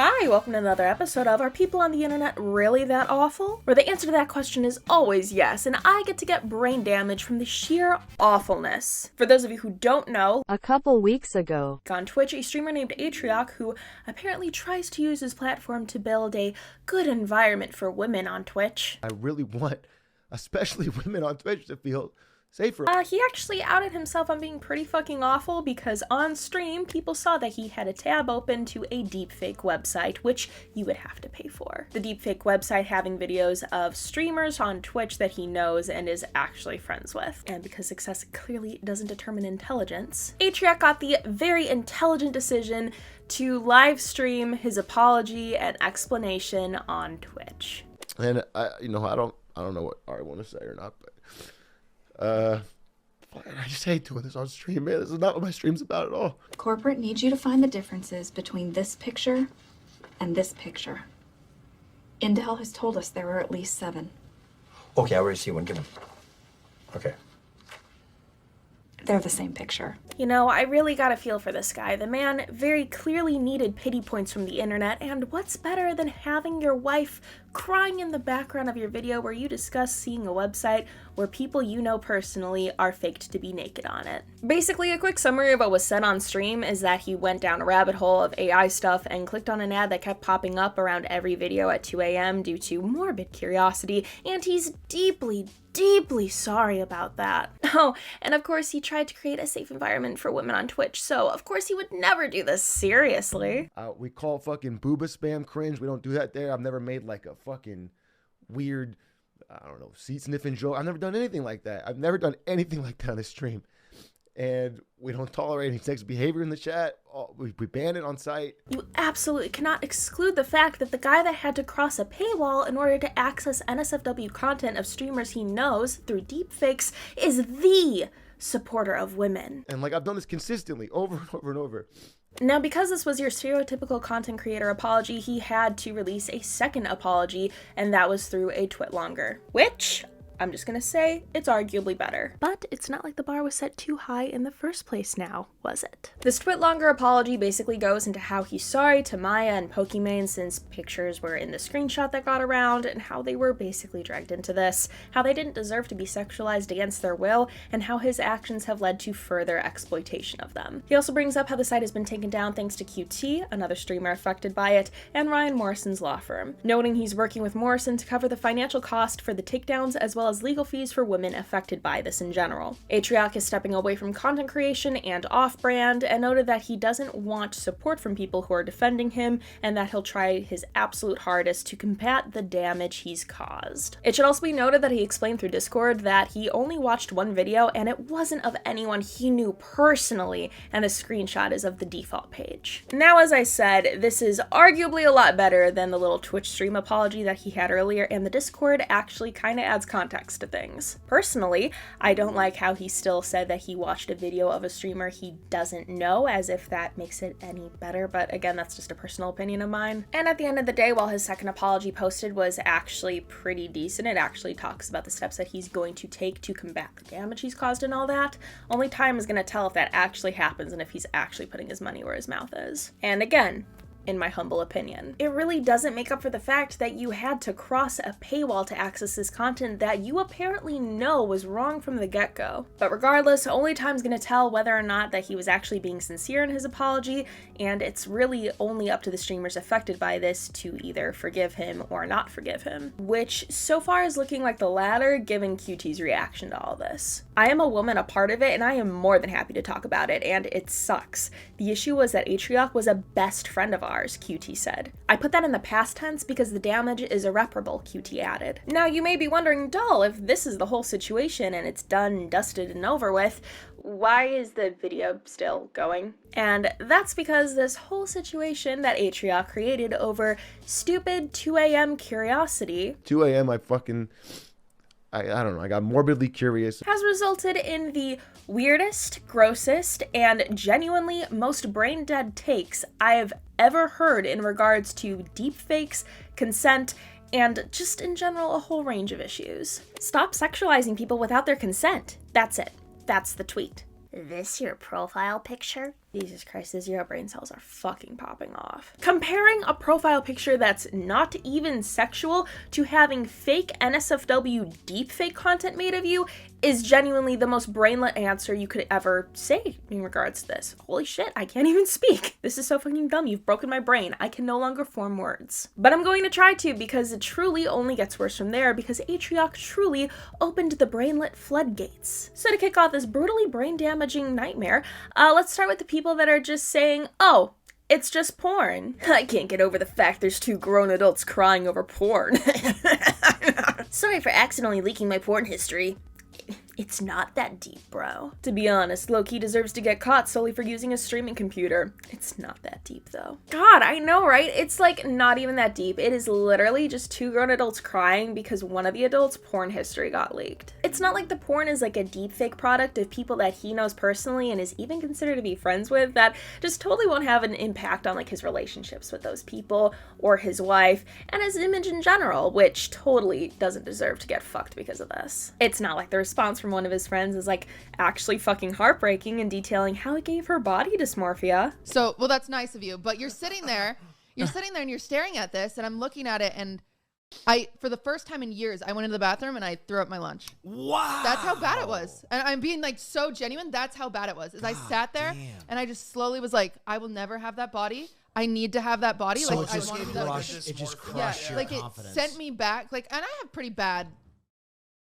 Hi, welcome to another episode of Are People on the Internet Really That Awful? Where the answer to that question is always yes, and I get to get brain damage from the sheer awfulness. For those of you who don't know, a couple weeks ago, on Twitch, a streamer named Atrioc, who apparently tries to use his platform to build a good environment for women on Twitch. I really want, especially women on Twitch, to feel safer. He actually outed himself on being pretty fucking awful because on stream, people saw that he had a tab open to a deepfake website, which you would have to pay for. The deepfake website having videos of streamers on Twitch that he knows and is actually friends with. And because success clearly doesn't determine intelligence, Atrioc got the very intelligent decision to live stream his apology and explanation on Twitch. And I don't know what I want to say or not, but I just hate doing this on stream, man. This is not what my stream's about at all. Corporate needs you to find the differences between this picture and this picture. Intel has told us there are at least 7. Okay, I already see one. Give him. Okay. They're the same picture. You know, I really got a feel for this guy. The man very clearly needed pity points from the internet, and what's better than having your wife crying in the background of your video where you discuss seeing a website where people you know personally are faked to be naked on it. Basically, a quick summary of what was said on stream is that he went down a rabbit hole of AI stuff and clicked on an ad that kept popping up around every video at 2 a.m. due to morbid curiosity, and he's deeply sorry about that. Oh, and of course he tried to create a safe environment for women on Twitch, so of course he would never do this seriously. We call fucking booba spam cringe. We don't do that there. I've never made like a fucking weird, I don't know, seat sniffing joke. I've never done anything like that. I've never done anything like that on the stream. And we don't tolerate any sex behavior in the chat. We ban it on site. You absolutely cannot exclude the fact that the guy that had to cross a paywall in order to access NSFW content of streamers he knows through deepfakes is the supporter of women. And like I've done this consistently over and over and over. Now, because this was your stereotypical content creator apology, he had to release a second apology, and that was through a twitlonger, which I'm just gonna say, it's arguably better. But it's not like the bar was set too high in the first place now, was it? This twitlonger apology basically goes into how he's sorry to Mya and Pokimane since pictures were in the screenshot that got around, and how they were basically dragged into this, how they didn't deserve to be sexualized against their will, and how his actions have led to further exploitation of them. He also brings up how the site has been taken down thanks to QT, another streamer affected by it, and Ryan Morrison's law firm, noting he's working with Morrison to cover the financial cost for the takedowns as well as legal fees for women affected by this in general. Atrioc is stepping away from content creation and off-brand, and noted that he doesn't want support from people who are defending him, and that he'll try his absolute hardest to combat the damage he's caused. It should also be noted that he explained through Discord that he only watched one video, and it wasn't of anyone he knew personally, and the screenshot is of the default page. Now, as I said, this is arguably a lot better than the little Twitch stream apology that he had earlier, and the Discord actually kind of adds context to things. Personally, I don't like how he still said that he watched a video of a streamer he doesn't know, as if that makes it any better, but again, that's just a personal opinion of mine. And at the end of the day, while his second apology posted was actually pretty decent, it actually talks about the steps that he's going to take to combat the damage he's caused and all that. Only time is going to tell if that actually happens and if he's actually putting his money where his mouth is. And again, in my humble opinion, it really doesn't make up for the fact that you had to cross a paywall to access this content that you apparently know was wrong from the get-go. But regardless, only time's gonna tell whether or not that he was actually being sincere in his apology, and it's really only up to the streamers affected by this to either forgive him or not forgive him, which so far is looking like the latter given QT's reaction to all this. I am a woman a part of it, and I am more than happy to talk about it, and it sucks. The issue was that Atrioc was a best friend of ours, QT said. I put that in the past tense because the damage is irreparable, QT added. Now you may be wondering, Doll, if this is the whole situation and it's done, dusted, and over with, why is the video still going? And that's because this whole situation that Atrioc created over stupid 2 a.m. curiosity, 2 a.m. I don't know, I got morbidly curious, has resulted in the weirdest, grossest, and genuinely most brain-dead takes I have ever heard in regards to deepfakes, consent, and just in general a whole range of issues. Stop sexualizing people without their consent. That's it. That's the tweet. This your profile picture? Jesus Christ, the zero brain cells are fucking popping off. Comparing a profile picture that's not even sexual to having fake NSFW deepfake content made of you is genuinely the most brainlet answer you could ever say in regards to this. Holy shit, I can't even speak. This is so fucking dumb. You've broken my brain. I can no longer form words. But I'm going to try to, because it truly only gets worse from there, because Atrioc truly opened the brainlet floodgates. So to kick off this brutally brain-damaging nightmare, let's start with the people that are just saying, oh, it's just porn. I can't get over the fact there's 2 grown adults crying over porn. Sorry for accidentally leaking my porn history. It's not that deep, bro. To be honest, low-key deserves to get caught solely for using a streaming computer. It's not that deep, though. God, I know, right? It's like not even that deep. It is literally just 2 grown adults crying because one of the adults' porn history got leaked. It's not like the porn is like a deepfake product of people that he knows personally and is even considered to be friends with that just totally won't have an impact on like his relationships with those people or his wife and his image in general, which totally doesn't deserve to get fucked because of this. It's not like the response from one of his friends is like actually fucking heartbreaking and detailing how it gave her body dysmorphia. So, well, that's nice of you, but you're sitting there and you're staring at this and I'm looking at it and for the first time in years, I went into the bathroom and I threw up my lunch. Wow. That's how bad it was. And I'm being like so genuine. That's how bad it was. I sat there and I just slowly was like, I will never have that body. I need to have that body. So like it just I wanted crushed, it just crushed your confidence. It sent me back. Like, and I have pretty bad,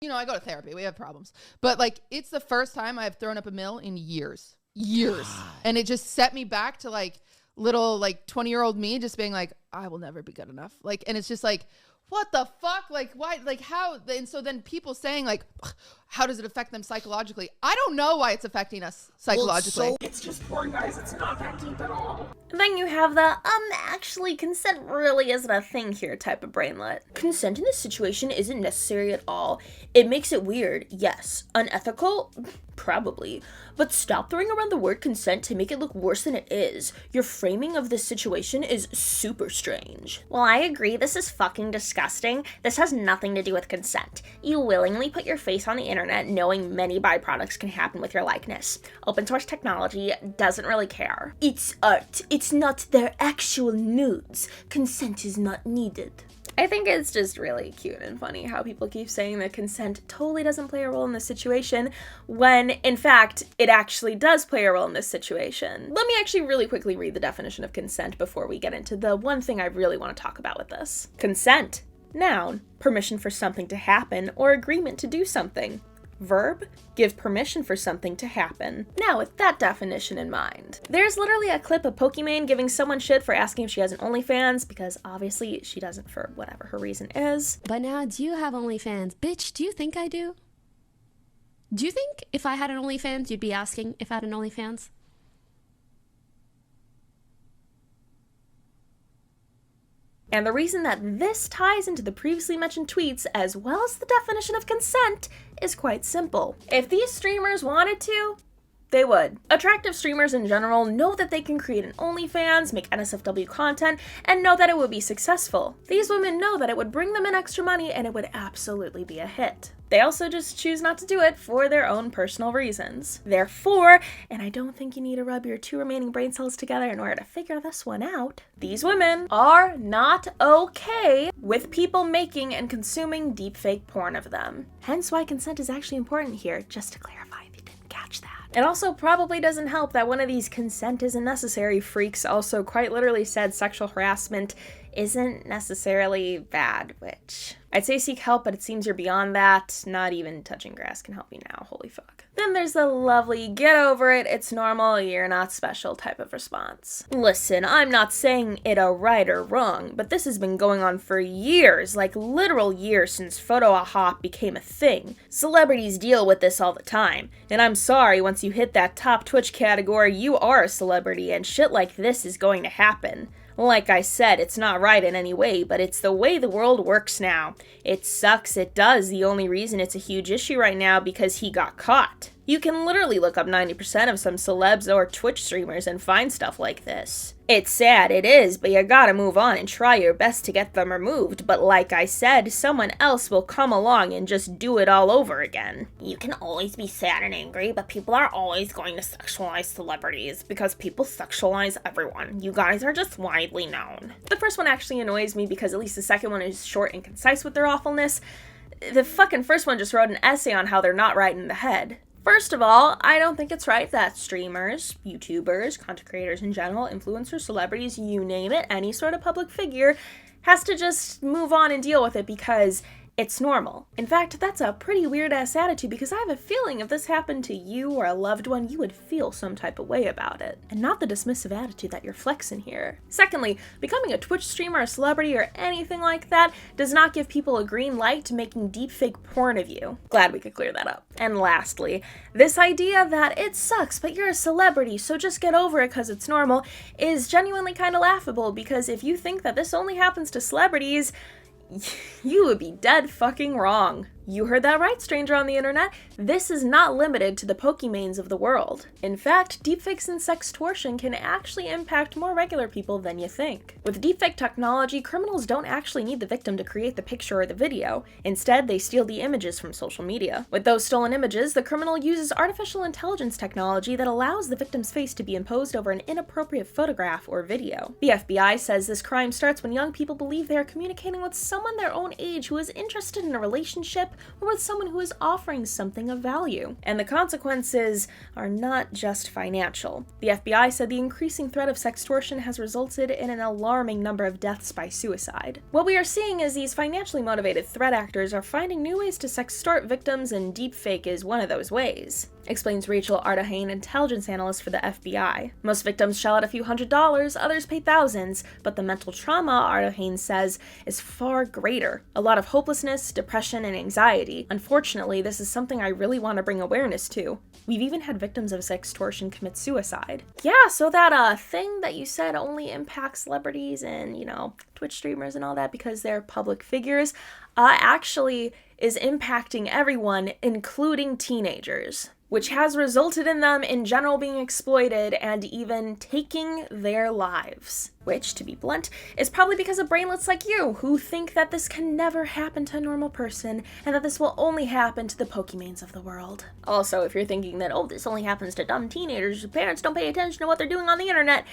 you know, I go to therapy. We have problems. But like, it's the first time I've thrown up a mill in years. God. And it just set me back to like little like 20-year-old me just being like, I will never be good enough. Like, and it's just like, what the fuck? Like, why? Like, how? And so then people saying like, how does it affect them psychologically? I don't know why it's affecting us psychologically. Well, it's just porn, guys. It's not that deep at all. And then you have the, actually, consent really isn't a thing here type of brainlet. Consent in this situation isn't necessary at all. It makes it weird, yes. Unethical? Probably. But stop throwing around the word consent to make it look worse than it is. Your framing of this situation is super strange. Well, I agree, this is fucking disgusting. This has nothing to do with consent. You willingly put your face on the internet knowing many byproducts can happen with your likeness. Open source technology doesn't really care. It's art. It's not their actual nudes. Consent is not needed. I think it's just really cute and funny how people keep saying that consent totally doesn't play a role in this situation, when, in fact, it actually does play a role in this situation. Let me actually really quickly read the definition of consent before we get into the one thing I really want to talk about with this. Consent. Noun. Permission for something to happen or agreement to do something. Verb, give permission for something to happen. Now, with that definition in mind, there's literally a clip of Pokimane giving someone shit for asking if she has an OnlyFans, because obviously she doesn't for whatever her reason is. But now, do you have OnlyFans? Bitch, do you think I do? Do you think if I had an OnlyFans, you'd be asking if I had an OnlyFans? And the reason that this ties into the previously mentioned tweets, as well as the definition of consent, is quite simple. If these streamers wanted to, they would. Attractive streamers in general know that they can create an OnlyFans, make NSFW content, and know that it would be successful. These women know that it would bring them in extra money and it would absolutely be a hit. They also just choose not to do it for their own personal reasons. Therefore, and I don't think you need to rub your 2 remaining brain cells together in order to figure this one out, these women are not okay with people making and consuming deepfake porn of them. Hence why consent is actually important here, just to clarify if you didn't catch that. It also probably doesn't help that one of these consent isn't necessary freaks also quite literally said sexual harassment isn't necessarily bad, which I'd say seek help, but it seems you're beyond that. Not even touching grass can help you now, holy fuck. Then there's the lovely get over it, it's normal, you're not special type of response. Listen, I'm not saying it a right or wrong, but this has been going on for years, like literal years since photo aha became a thing. Celebrities deal with this all the time, and I'm sorry, once you hit that top Twitch category, you are a celebrity, and shit like this is going to happen. Like I said, it's not right in any way, but it's the way the world works now. It sucks, it does. The only reason it's a huge issue right now because he got caught. You can literally look up 90% of some celebs or Twitch streamers and find stuff like this. It's sad, it is, but you gotta move on and try your best to get them removed, but like I said, someone else will come along and just do it all over again. You can always be sad and angry, but people are always going to sexualize celebrities, because people sexualize everyone. You guys are just widely known. The first one actually annoys me because at least the second one is short and concise with their awfulness. The fucking first one just wrote an essay on how they're not right in the head. First of all, I don't think it's right that streamers, YouTubers, content creators in general, influencers, celebrities, you name it, any sort of public figure, has to just move on and deal with it because it's normal. In fact, that's a pretty weird-ass attitude because I have a feeling if this happened to you or a loved one, you would feel some type of way about it. And not the dismissive attitude that you're flexing here. Secondly, becoming a Twitch streamer, a celebrity, or anything like that does not give people a green light to making deepfake porn of you. Glad we could clear that up. And lastly, this idea that it sucks, but you're a celebrity, so just get over it because it's normal, is genuinely kind of laughable because if you think that this only happens to celebrities, you would be dead fucking wrong. You heard that right, stranger on the internet. This is not limited to the Pokimanes of the world. In fact, deepfakes and sextortion can actually impact more regular people than you think. With deepfake technology, criminals don't actually need the victim to create the picture or the video. Instead, they steal the images from social media. With those stolen images, the criminal uses artificial intelligence technology that allows the victim's face to be imposed over an inappropriate photograph or video. The FBI says this crime starts when young people believe they are communicating with someone their own age who is interested in a relationship or with someone who is offering something of value. And the consequences are not just financial. The FBI said the increasing threat of sextortion has resulted in an alarming number of deaths by suicide. What we are seeing is these financially motivated threat actors are finding new ways to sextort victims, and deepfake is one of those ways, explains Rachel Ardahane, intelligence analyst for the FBI. Most victims shell out a few $100s, others pay thousands, but the mental trauma, Ardahane says, is far greater. A lot of hopelessness, depression, and anxiety. Unfortunately, this is something I really want to bring awareness to. We've even had victims of sextortion commit suicide. Yeah, so that thing that you said only impacts celebrities and, Twitch streamers and all that because they're public figures, actually is impacting everyone, including teenagers, which has resulted in them in general being exploited and even taking their lives. Which, to be blunt, is probably because of brainlets like you, who think that this can never happen to a normal person, and that this will only happen to the Pokimanes of the world. Also, if you're thinking that, this only happens to dumb teenagers whose parents don't pay attention to what they're doing on the internet,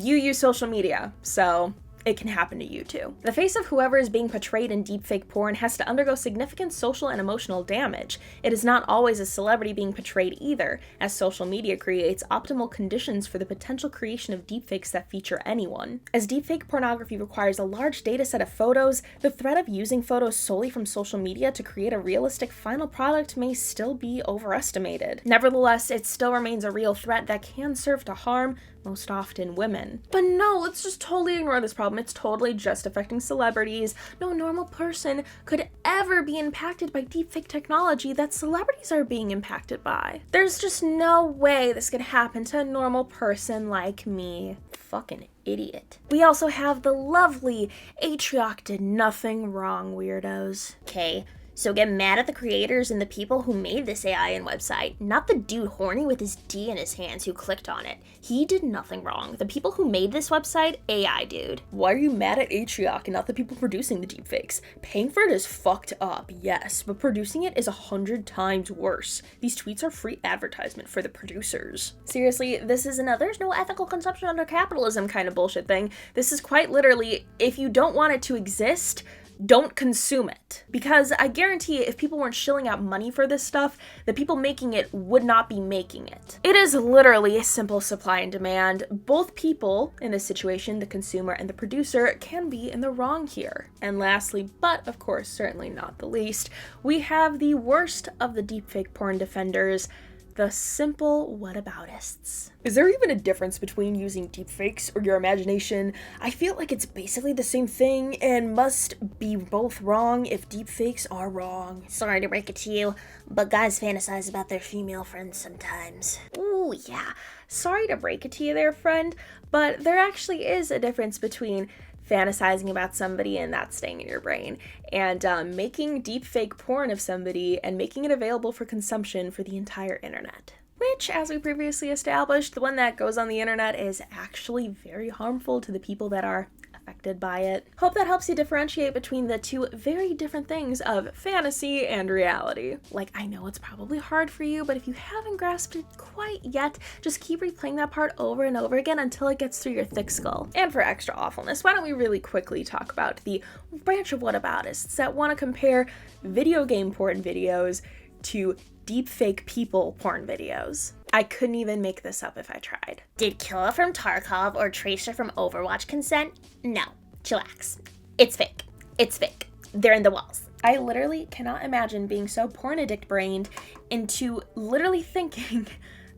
you use social media, so it can happen to you too. The face of whoever is being portrayed in deepfake porn has to undergo significant social and emotional damage. It is not always a celebrity being portrayed either, as social media creates optimal conditions for the potential creation of deepfakes that feature anyone. As deepfake pornography requires a large data set of photos, the threat of using photos solely from social media to create a realistic final product may still be overestimated. Nevertheless, it still remains a real threat that can serve to harm, most often women. But no, let's just totally ignore this problem. It's totally just affecting celebrities. No normal person could ever be impacted by deepfake technology that celebrities are being impacted by. There's just no way this could happen to a normal person like me. Fucking idiot. We also have the lovely Atrioc did nothing wrong weirdos. Okay. So get mad at the creators and the people who made this AI and website, not the dude horny with his D in his hands who clicked on it. He did nothing wrong. The people who made this website, AI dude. Why are you mad at Atrioc and not the people producing the deepfakes? Paying for it is fucked up, yes, but producing it is 100 times worse. These tweets are free advertisement for the producers. Seriously, this isn't a there's no ethical consumption under capitalism kind of bullshit thing. This is quite literally, if you don't want it to exist, don't consume it. Because I guarantee if people weren't shilling out money for this stuff, the people making it would not be making it. It is literally a simple supply and demand. Both people in this situation, the consumer and the producer, can be in the wrong here. And lastly, but of course certainly not the least, we have the worst of the deepfake porn defenders, the simple whataboutists. Is there even a difference between using deepfakes or your imagination? I feel like it's basically the same thing and must be both wrong if deepfakes are wrong. Sorry to break it to you, but guys fantasize about their female friends sometimes. Ooh, yeah. Sorry to break it to you there, friend, but there actually is a difference between fantasizing about somebody and that staying in your brain, and making deepfake porn of somebody and making it available for consumption for the entire internet. which, as we previously established, the one that goes on the internet is actually very harmful to the people that are affected by it. Hope that helps you differentiate between the two very different things of fantasy and reality. Like, I know it's probably hard for you, but if you haven't grasped it quite yet, just keep replaying that part over and over again until it gets through your thick skull. And for extra awfulness, why don't we really quickly talk about the branch of whataboutists that want to compare video game porn videos to deepfake people porn videos. I couldn't even make this up if I tried. Did Killa from Tarkov or Tracer from Overwatch consent? No. Chillax. It's fake. It's fake. They're in the walls. I literally cannot imagine being so porn addict brained into literally thinking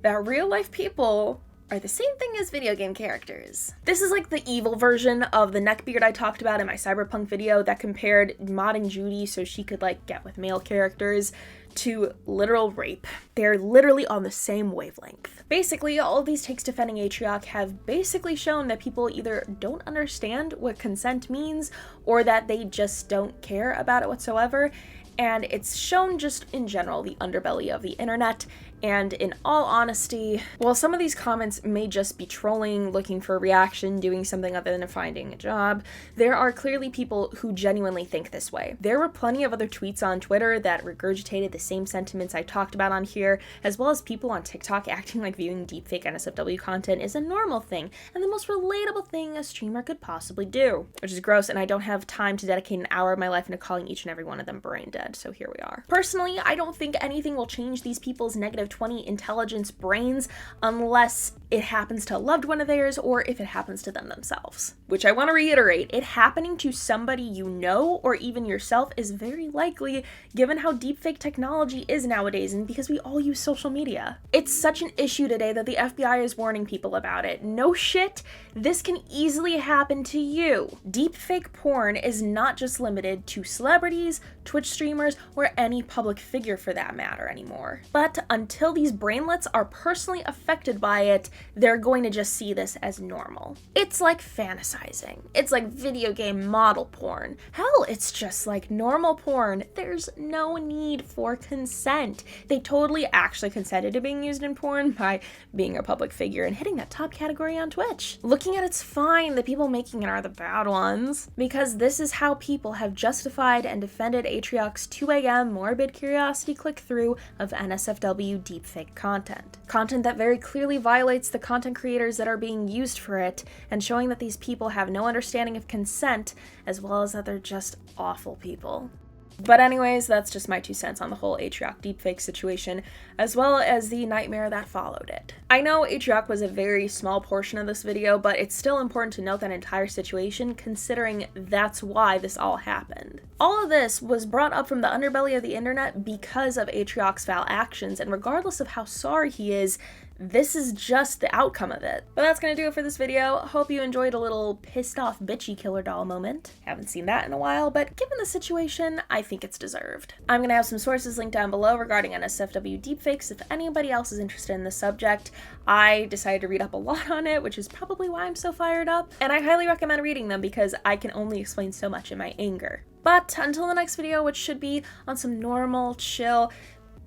that real life people are the same thing as video game characters. This is like the evil version of the neckbeard I talked about in my cyberpunk video that compared modding Judy so she could like get with male characters to literal rape. They're literally on the same wavelength. Basically, all of these takes defending Atrioc have basically shown that people either don't understand what consent means or that they just don't care about it whatsoever. And it's shown just in general the underbelly of the internet. And in all honesty, while some of these comments may just be trolling, looking for a reaction, doing something other than finding a job, there are clearly people who genuinely think this way. There were plenty of other tweets on Twitter that regurgitated the same sentiments I talked about on here, as well as people on TikTok acting like viewing deepfake NSFW content is a normal thing and the most relatable thing a streamer could possibly do. Which is gross, and I don't have time to dedicate an hour of my life into calling each and every one of them brain dead, so here we are. Personally, I don't think anything will change these people's negative 20 intelligence brains unless it happens to a loved one of theirs or if it happens to them themselves. Which I want to reiterate, it happening to somebody you know or even yourself is very likely given how deepfake technology is nowadays and because we all use social media. It's such an issue today that the FBI is warning people about it. No shit, this can easily happen to you. Deepfake porn is not just limited to celebrities, Twitch streamers, or any public figure for that matter anymore. But until these brainlets are personally affected by it, they're going to just see this as normal. It's like fantasizing. It's like video game model porn. Hell, it's just like normal porn. There's no need for consent. They totally actually consented to being used in porn by being a public figure and hitting that top category on Twitch. Looking at it's fine, the people making it are the bad ones, because this is how people have justified and defended Atrioc's 2 a.m. morbid curiosity click-through of NSFW deepfake content. Content that very clearly violates the content creators that are being used for it, and showing that these people have no understanding of consent, as well as that they're just awful people. But anyways, that's just my 2 cents on the whole Atrioc deepfake situation, as well as the nightmare that followed it. I know Atrioc was a very small portion of this video, but it's still important to note that entire situation, considering that's why this all happened. All of this was brought up from the underbelly of the internet because of Atrioc's foul actions, and regardless of how sorry he is, this is just the outcome of it. But that's gonna do it for this video. Hope you enjoyed a little pissed off bitchy killer doll moment. Haven't seen that in a while, but given the situation, I think it's deserved. I'm gonna have some sources linked down below regarding NSFW deepfakes if anybody else is interested in this subject. I decided to read up a lot on it, which is probably why I'm so fired up, and I highly recommend reading them because I can only explain so much in my anger. But until the next video, which should be on some normal, chill,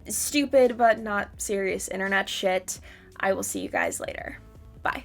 stupid but not serious internet shit, I will see you guys later. Bye.